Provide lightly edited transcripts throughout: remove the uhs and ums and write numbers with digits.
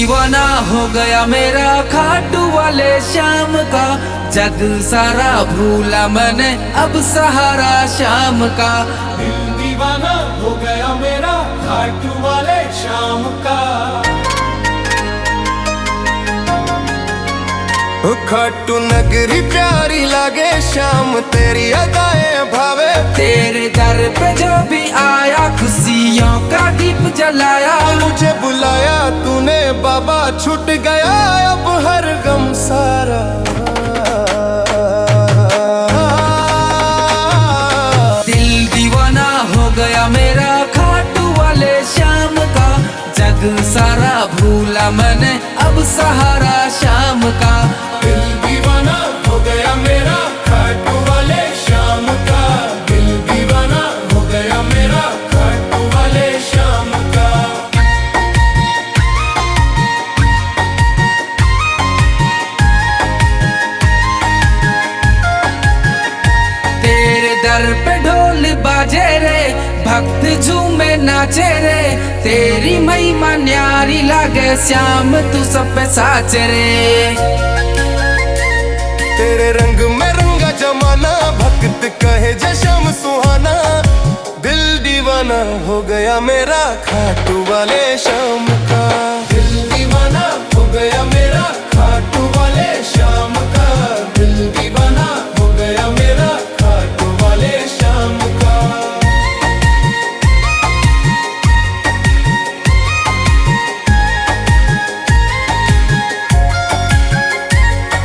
दीवाना हो गया मेरा खाटू वाले शाम का, जग सारा भूला मैंने अब सहारा शाम का। दिल दीवाना हो गया मेरा खाटू वाले शाम का। खाटू नगरी प्यारी लागे शाम तेरी अदाएं भावे। तेरे दर पे जो भी आया खुशियों का दीप जलाया। मुझे बुलाया तूने बाबा छूट गया अब हर गम सारा। दिल दीवाना हो गया मेरा खाटू वाले शाम का, जग सारा भूला मैंने अब सहारा शाम का। दिल दीवाना हो गया मेरा खाटू वाले शाम का। दिल दीवाना हो गया मेरा खाटू वाले शाम का। तेरे दर पे ढोल बाजे रे, भक्त झूमे नाचे रे। तेरी महिमा न्यारी लागे श्याम तू सब पे साच रे। तेरे रंग में रंगा जमाना, भक्त कहे जश्म सुहाना। दिल दीवाना हो गया मेरा खाटू वाले शाम का। दिल दीवाना हो गया मेरा खाटू वाले शाम का। दिल दीवाना हो गया मेरा खाटू वाले शाम का।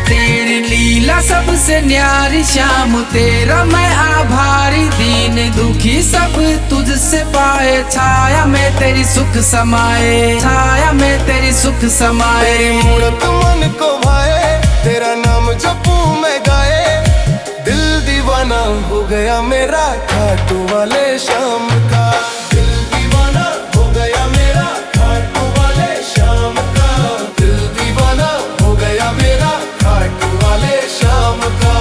तेरी लीला सबसे न्यारी श्याम तेरा मैं आभारी। दीन दुखी सब तुझसे पाए, छाया में तेरी सुख समाए। छाया में तेरी सुख समाए। मूरत मन को भाए, तेरा नाम जपू मैं गाए। दिल दीवाना हो गया मेरा खाटू वाले शाम का। दिल दीवाना हो गया मेरा खाटू वाले शाम का। दिल दीवाना हो गया मेरा खाटू वाले शाम का।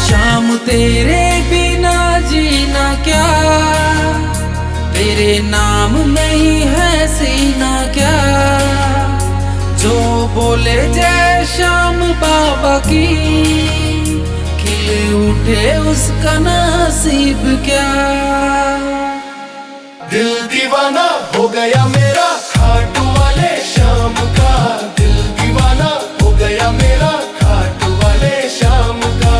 शाम तेरे बिना जीना क्या, तेरे नाम में ही है सीना क्या। जो बोले जय श्याम बाबा की, खिल उठे उसका नसीब क्या। दिल दीवाना हो गया मेरा खाटू वाले शाम का। दिल दीवाना हो गया मेरा खाटू वाले शाम का।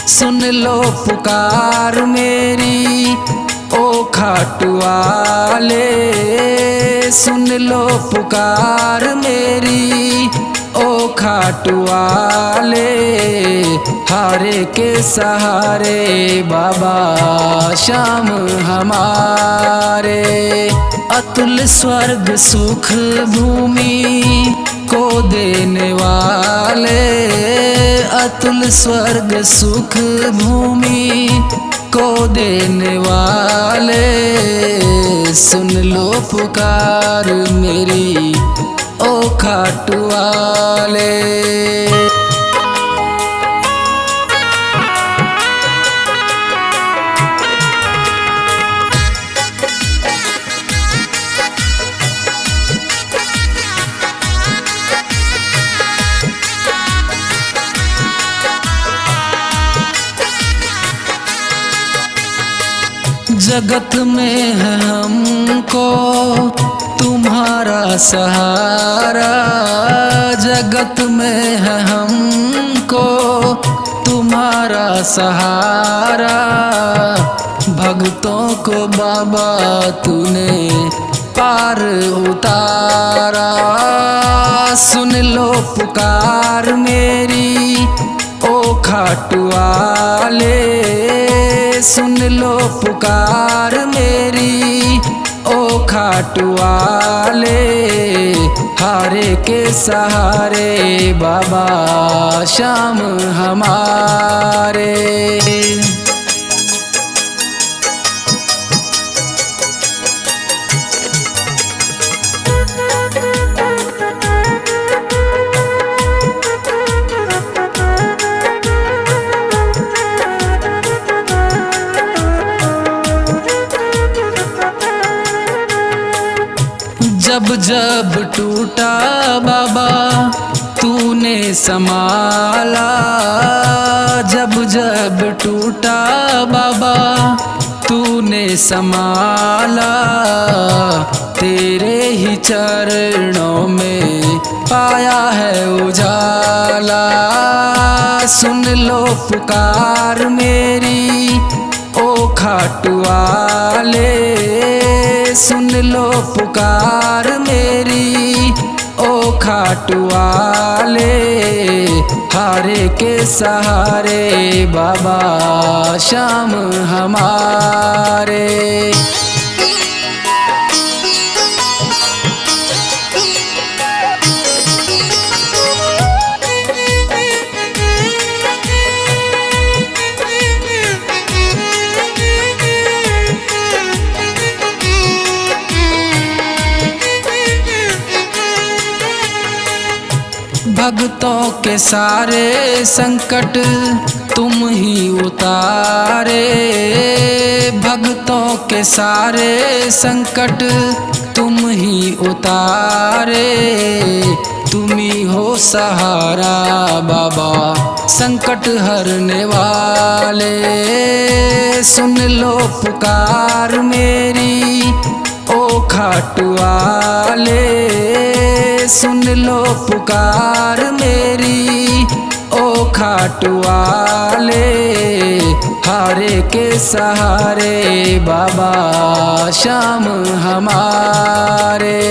सुन लो पुकार मेरी ओ खाटू वाले। सुन लो पुकार मेरी ओ खाटू वाले। हारे के सहारे बाबा श्याम हमारे। अतुल स्वर्ग सुख भूमि को देने वाले। अतुल स्वर्ग सुख भूमि को देने वाले। सुन लो पुकार मेरी ओ खाटू वाले। जगत में है हमको तुम्हारा सहारा। जगत में है हमको तुम्हारा सहारा। भक्तों को बाबा तूने पार उतारा। सुन लो पुकार मेरी ओ खाटू वाले, सुन लो पुकार मेरी ओ खाटू वाले। हारे के सहारे बाबा श्याम हमारे। जब जब टूटा बाबा तूने संभाला, जब जब टूटा बाबा तूने संभाला। तेरे ही चरणों में पाया है उजाला। सुन लो पुकार मेरी ओ खाटू वाले, सुन लो पुकार मेरी ओ खाटू वाले। हारे के सहारे बाबा श्याम हमारे। भक्तों के सारे संकट तुम ही उतारे, भक्तों के सारे संकट तुम ही उतारे। तुम ही हो सहारा बाबा संकट हरने वाले। सुन लो पुकार मेरी ओ खाटू वाले, सुन लो पुकार मेरी ओ खाटू वाले। हारे के सहारे बाबा श्याम हमारे।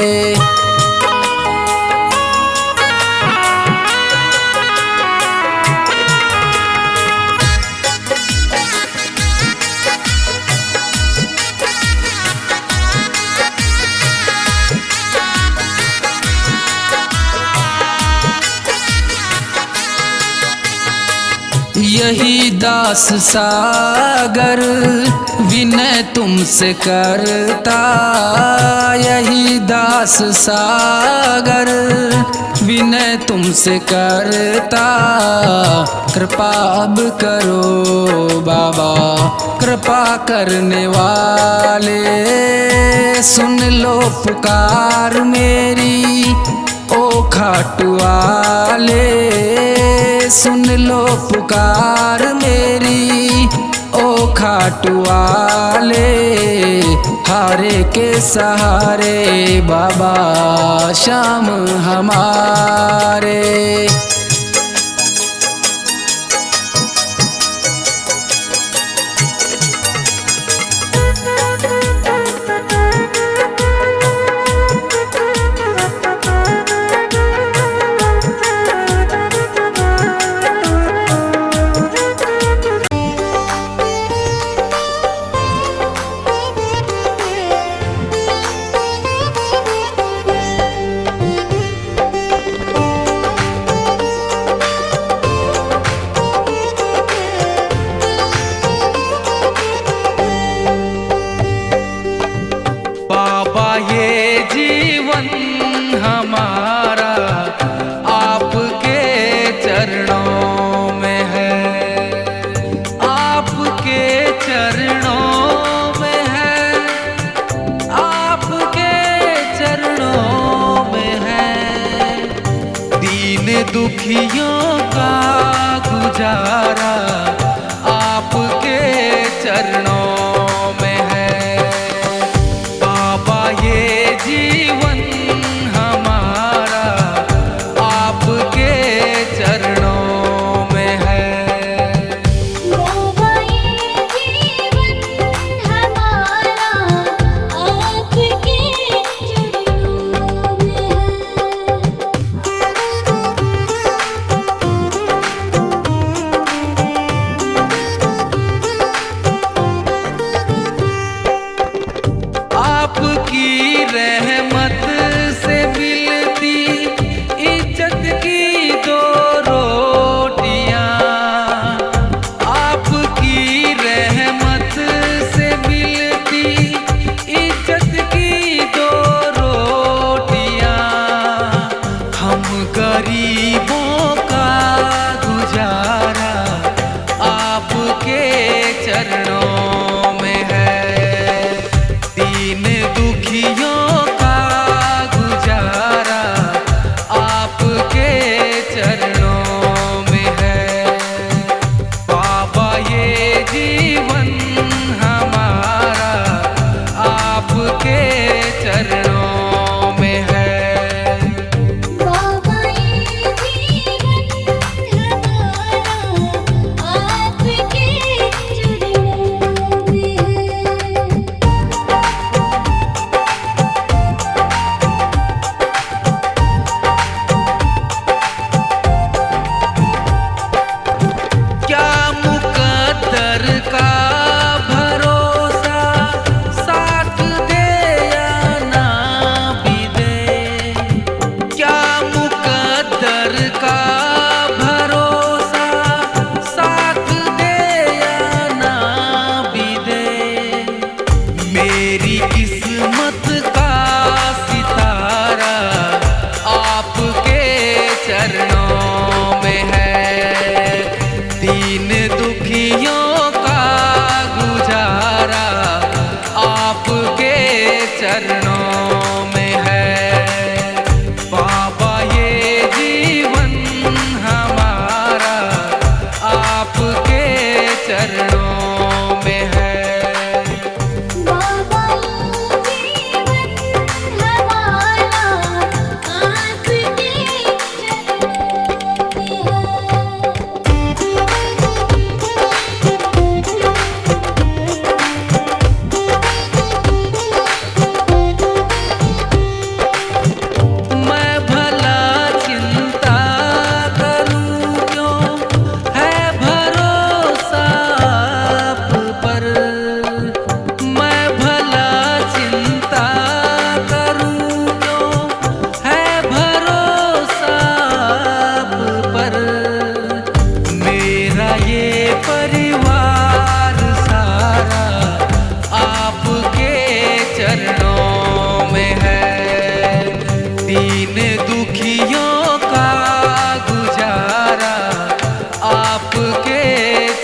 यही दास सागर विनय तुमसे करता, यही दास सागर विनय तुमसे करता। कृपा अब करो बाबा कृपा करने वाले। सुन लो पुकार मेरी ओ खाटू वाले, सुन लो पुकार मेरी ओ खाटू वाले। हारे के सहारे बाबा श्याम हमारे। हमारा आपके चरणों में है, आपके चरणों में है, आपके चरणों में है। दीन दुखियों का गुजारा आपके चरणों में है। बाबा ये जीवन हमारा आपके चरणों में है। बाबा ये जीवन हमारा आपके ये परिवार सारा आपके चरणों में है। दीन दुखियों का गुजारा आपके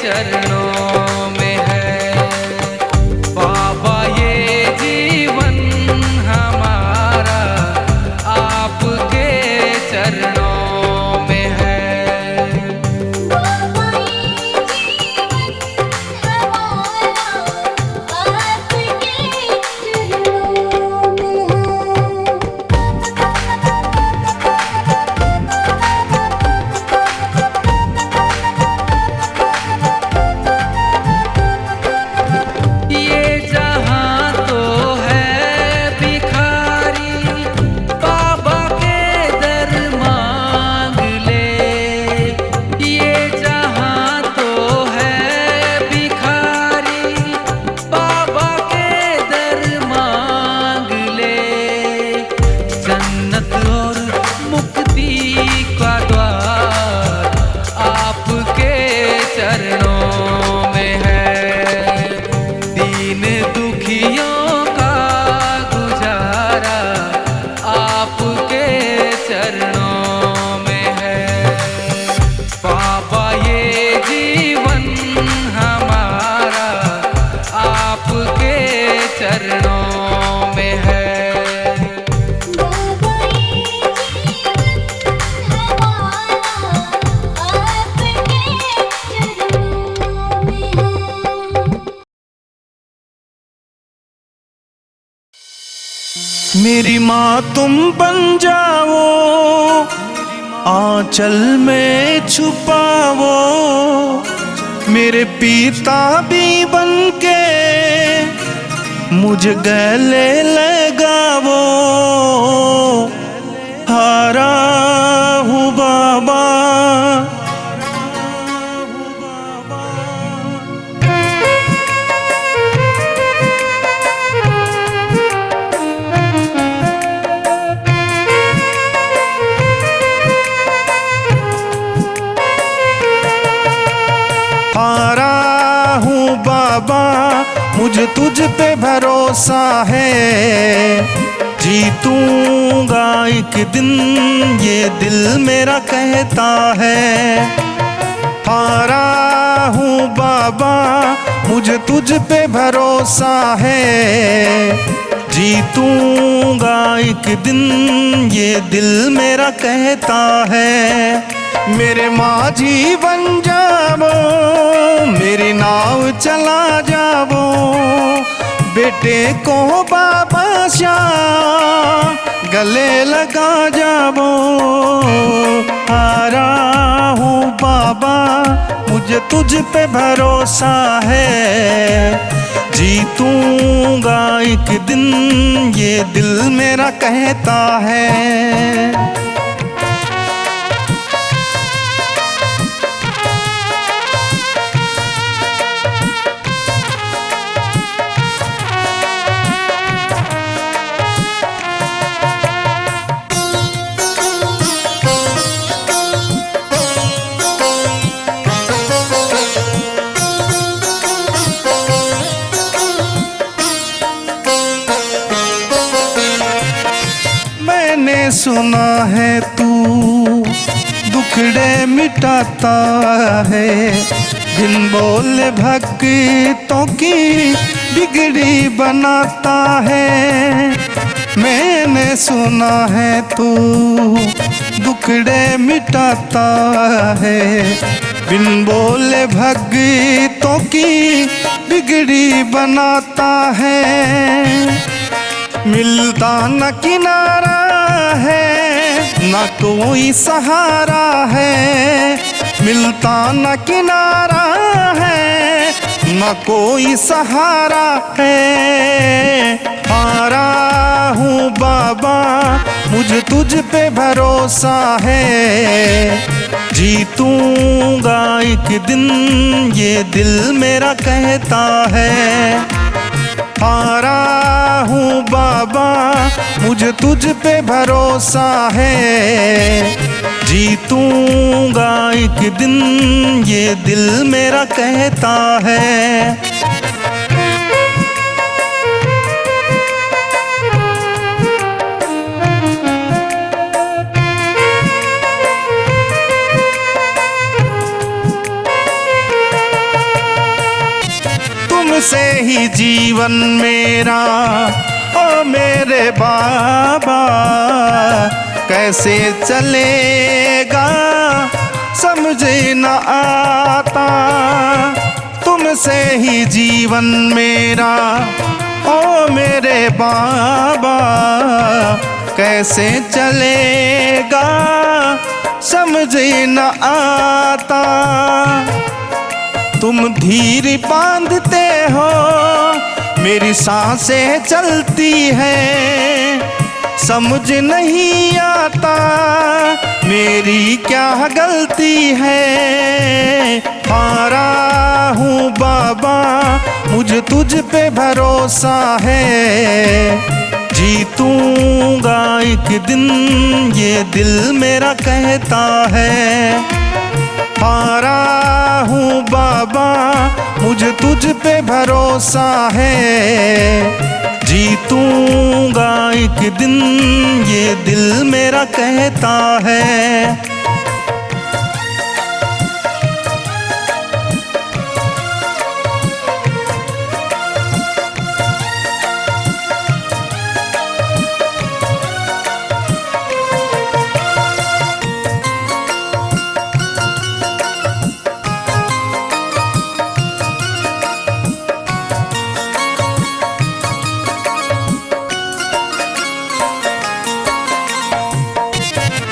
चरणों में है। बाबा ये जीवन हमारा आपके चरणों में है। मेरी माँ तुम बन जाओ, आंचल में छुपाओ, मेरे पिता भी बन के मुझे गले लगाओ। हारा हूँ बाबा, मुझे तुझ पे भरोसा है। जीतूंगा एक दिन ये दिल मेरा कहता है। हारा हूँ बाबा, मुझे तुझ पे भरोसा है। जीतूंगा एक दिन ये दिल मेरा कहता है। मेरे माझी बन जावो, मेरी नाव चला जावो, बेटे को बाबा श्याम गले लगा जावो। हारा हूँ बाबा, मुझे तुझ पे भरोसा है। जीतूंगा एक दिन ये दिल मेरा कहता है। सुना है तू दुखड़े मिटाता है, बिन बोले भक्तों की बिगड़ी बनाता है। मैंने सुना है तू दुखड़े मिटाता है, बिन बोले भक्तों की बिगड़ी बनाता है। मिलता न किनारा है, न कोई सहारा है। मिलता न किनारा है, न कोई सहारा है। हारा हूँ बाबा, मुझे तुझ पे भरोसा है। जीतूंगा एक दिन ये दिल मेरा कहता है। हारा हूँ बाबा, मुझे तुझ पे भरोसा है। जीतूंगा एक दिन ये दिल मेरा कहता है। तुमसे ही जीवन मेरा ओ मेरे बाबा कैसे चलेगा समझ न आता। तुमसे ही जीवन मेरा ओ मेरे बाबा कैसे चलेगा समझ न आता। तुम धीर बांधते हो मेरी सांसें चलती हैं, समझ नहीं आता मेरी क्या गलती है। हारा हूँ बाबा मुझे तुझ पे भरोसा है। जीतूंगा एक दिन ये दिल मेरा कहता है। हारा हूँ बाबा मुझे तुझ पे भरोसा है। जीतूंगा एक दिन ये दिल मेरा कहता है।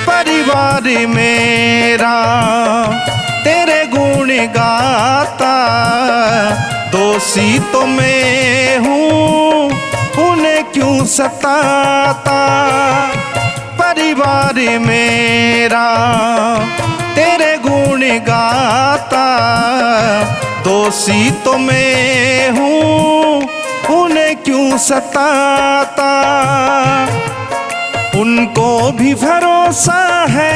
परिवार मेरा तेरे गुण गाता, दोषी तो मैं हूँ उन्हें क्यों सताता। परिवार मेरा तेरे गुण गाता, दोषी तो मैं हूँ उन्हें क्यों सताता। उनको भी भरोसा है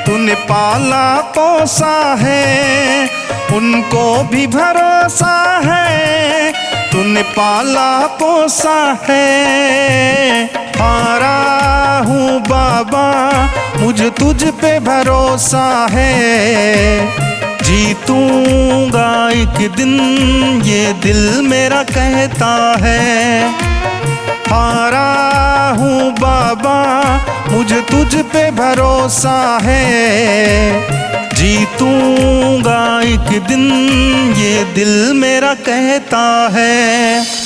तूने पाला पोसा है। उनको भी भरोसा है तूने पाला पोसा है। हारा हूँ बाबा मुझे तुझ पे भरोसा है। जीतूंगा एक दिन ये दिल मेरा कहता है। हारा हूँ बाबा मुझे तुझ पे भरोसा है। जीतूंगा एक दिन ये दिल मेरा कहता है।